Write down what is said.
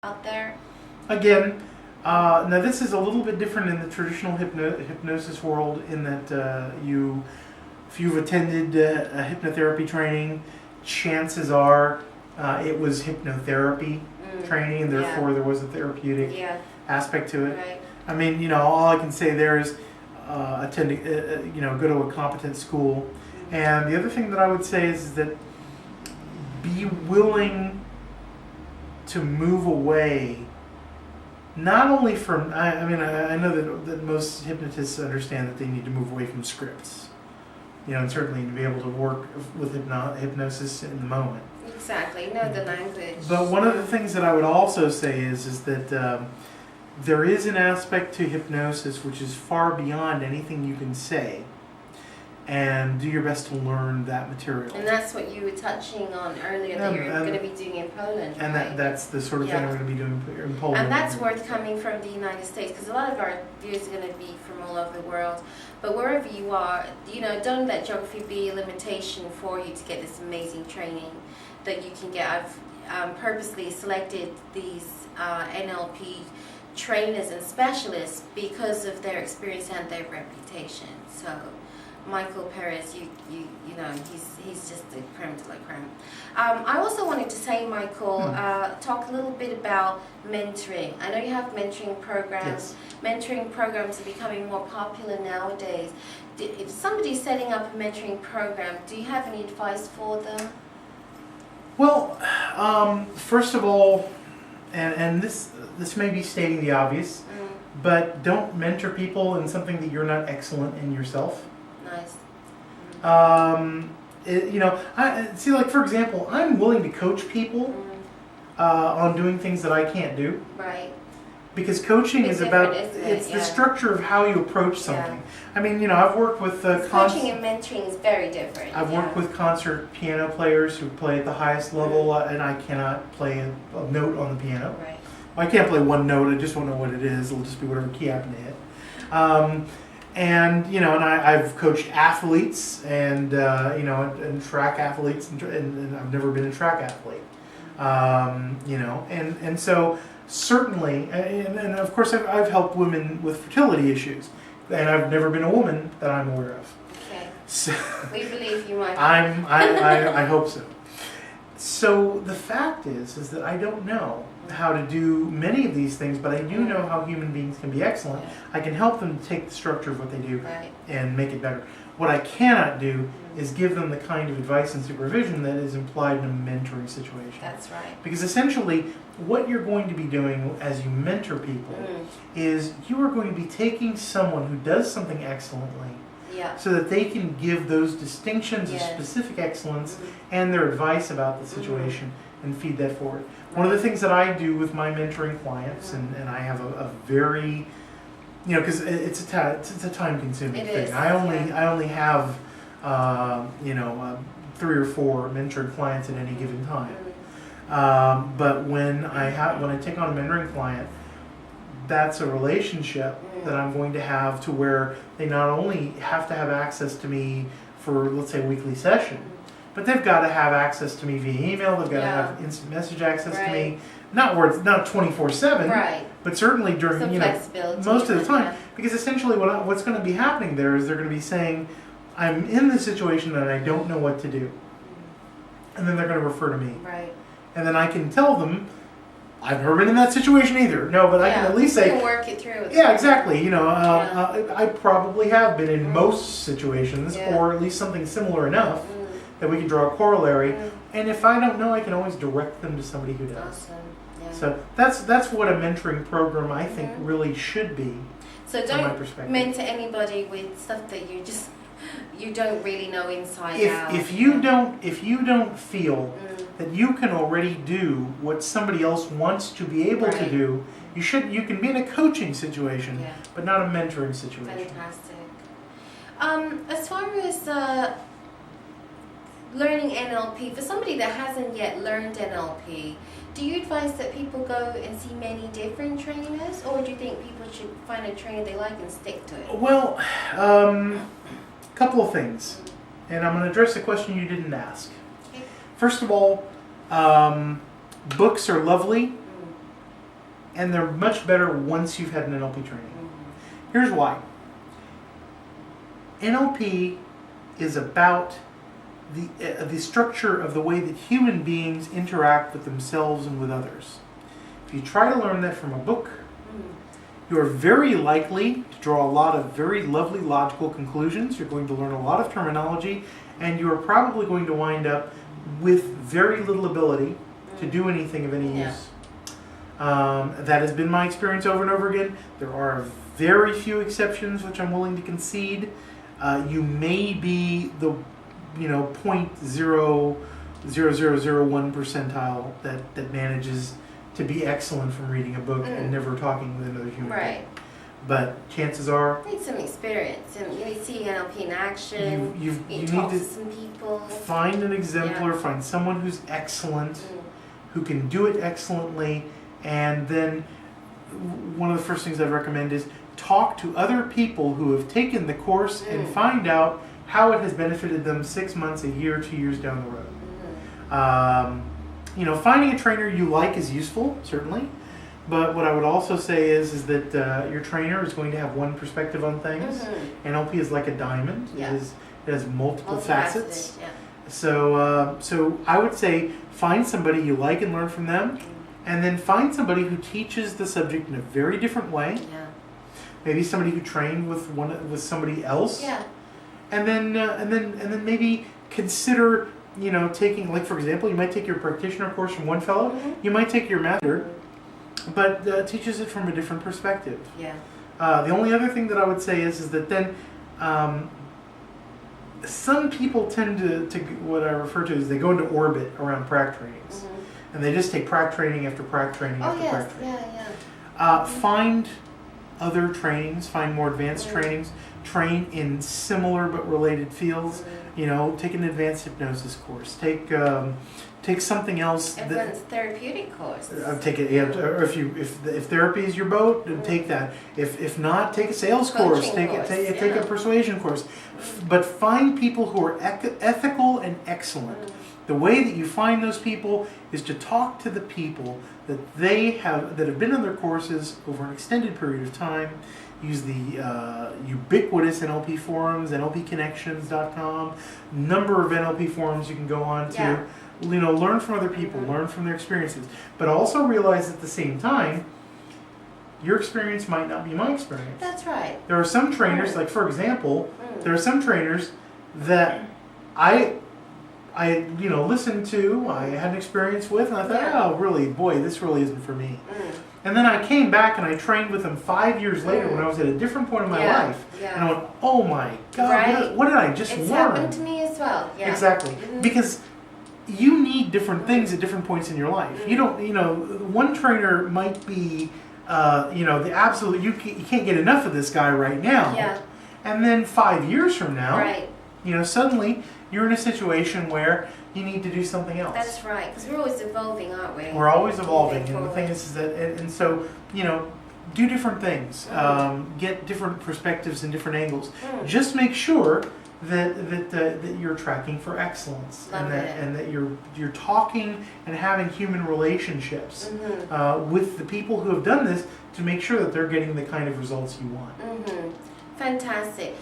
out there? Again, now this is a little bit different in the traditional hypnosis world in that if you've attended a hypnotherapy training, chances are it was hypnotherapy training, and therefore there was a therapeutic aspect to it. Right. I mean, all I can say there is attend, go to a competent school. And the other thing that I would say is that be willing to move away, not only from, I know that most hypnotists understand that they need to move away from scripts, and certainly to be able to work with hypnosis in the moment. Exactly, know the language. But one of the things that I would also say is that there is an aspect to hypnosis which is far beyond anything you can say, and do your best to learn that material. And that's what you were touching on earlier that you're going to be doing in Poland, and right? that's the sort of thing we're going to be doing in Poland. And that's worth coming from the United States, because a lot of our viewers are going to be from all over the world. But wherever you are, don't let geography be a limitation for you to get this amazing training that you can get. I've purposely selected these NLP trainers and specialists because of their experience and their reputation. So Michael Perez, he's just the creme de la creme. I also wanted to say, Michael, talk a little bit about mentoring. I know you have mentoring programs. Yes. Mentoring programs are becoming more popular nowadays. If somebody's setting up a mentoring program, do you have any advice for them? Well, first of all, and this may be stating the obvious, but don't mentor people in something that you're not excellent in yourself. Nice. Like for example, I'm willing to coach people on doing things that I can't do. Right. Because coaching is about the structure of how you approach something. Yeah. I mean, I've worked with coaching and mentoring is very different. I've worked with concert piano players who play at the highest level, and I cannot play a note on the piano. Right. I can't play one note. I just won't know what it is. It'll just be whatever key I happen to hit. And I've coached athletes and track athletes, and I've never been a track athlete. And so certainly, and of course I've helped women with fertility issues, and I've never been a woman that I'm aware of. Okay. So we believe you might. I hope so. So the fact is that I don't know how to do many of these things, but I do know how human beings can be excellent. I can help them take the structure of what they do and make it better. What I cannot do is give them the kind of advice and supervision that is implied in a mentoring situation. That's right. Because essentially, what you're going to be doing as you mentor people is you are going to be taking someone who does something excellently so that they can give those distinctions of specific excellence and their advice about the situation and feed that forward. One of the things that I do with my mentoring clients, and I have a very, because it's a time-consuming thing. I only have 3 or 4 mentored clients at any given time. But when I take on a mentoring client, that's a relationship that I'm going to have to where they not only have to have access to me for, let's say, a weekly session, but they've got to have access to me via email. They've got to have instant message access to me. Not 24/7, but certainly during most of the time. Because essentially, what's going to be happening there is they're going to be saying, "I'm in this situation and I don't know what to do," and then they're going to refer to me. Right. And then I can tell them, "I've never been in that situation either." No, but I can at least say, "You can work it through." Yeah, exactly. I probably have been in most situations, or at least something similar enough that we can draw a corollary. And if I don't know, I can always direct them to somebody who does. Awesome. Yeah. So that's what a mentoring program I think really should be. So don't mentor anybody with stuff that you don't really know inside out. If you don't feel that you can already do what somebody else wants to be able to do, you can be in a coaching situation, but not a mentoring situation. Fantastic. As far as learning NLP, for somebody that hasn't yet learned NLP, do you advise that people go and see many different trainers, or do you think people should find a trainer they like and stick to it? Well, a couple of things, and I'm going to address a question you didn't ask. Okay. First of all, books are lovely, and they're much better once you've had an NLP training. Here's why. NLP is about the structure of the way that human beings interact with themselves and with others. If you try to learn that from a book, you are very likely to draw a lot of very lovely logical conclusions. You're going to learn a lot of terminology, and you are probably going to wind up with very little ability to do anything of any use. That has been my experience over and over again. There are very few exceptions, which I'm willing to concede. You may be the 0.00001 percentile that manages to be excellent from reading a book and never talking with another human being. But chances are, you need some experience, and you need to see NLP in action. You need to talk to some people. Find an exemplar, find someone who's excellent, who can do it excellently, and then one of the first things I'd recommend is talk to other people who have taken the course and find out how it has benefited them 6 months, a year, 2 years down the road. Finding a trainer you like is useful, certainly. But what I would also say is that your trainer is going to have one perspective on things. NLP is like a diamond. It has multiple facets. So I would say find somebody you like and learn from them, and then find somebody who teaches the subject in a very different way. Maybe somebody who trained with somebody else. And then maybe consider taking, like, for example, you might take your practitioner course from one fellow. You might take your master, but teaches it from a different perspective. The only other thing that I would say is that then some people tend to what I refer to as they go into orbit around prac trainings, and they just take prac training after prac training after prac training. Find other trainings, find more advanced trainings, train in similar but related fields. Take an advanced hypnosis course. Take something else. Everyone's therapeutic course. Take it. Or if therapy is your boat, then take that. If not, take a sales course. Take a persuasion course. But find people who are ethical and excellent. The way that you find those people is to talk to the people that have been in their courses over an extended period of time. Use the ubiquitous NLP forums, NLPconnections.com, number of NLP forums you can go on to. Learn from other people, learn from their experiences, but also realize at the same time, your experience might not be my experience. That's right. There are some trainers, like for example, there are some trainers that I listened to, I had an experience with, and I thought, oh, really, boy, this really isn't for me. And then I came back and I trained with them 5 years later when I was at a different point in my life. And I went, oh my God, what did I just learn? It's happened to me as well. Exactly. Because you need different things at different points in your life. You don't, one trainer might be, the absolute, you can't get enough of this guy right now. And then 5 years from now, suddenly you're in a situation where you need to do something else. That's right, because we're always evolving, aren't we? We're always evolving, and the thing is that, and so, do different things, get different perspectives and different angles. Just make sure that you're tracking for excellence, and that you're talking and having human relationships with the people who have done this to make sure that they're getting the kind of results you want. Fantastic.